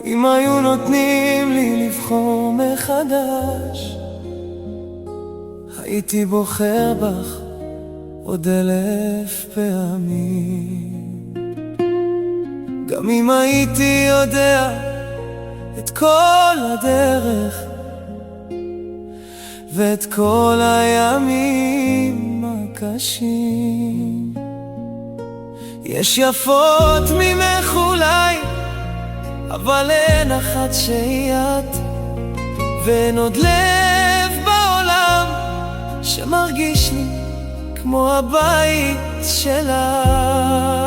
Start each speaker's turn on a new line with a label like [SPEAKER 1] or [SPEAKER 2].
[SPEAKER 1] אם היו נותנים לי לבחור מחדש, הייתי בוחר בך עוד 1000 פעמים. גם אם הייתי יודע את כל הדרך ואת כל הימים הקשים. יש יפות ממך אולי, אבל אין אחת שהיא את, ואין עוד לב בעולם שמרגיש לי כמו הבית שלך.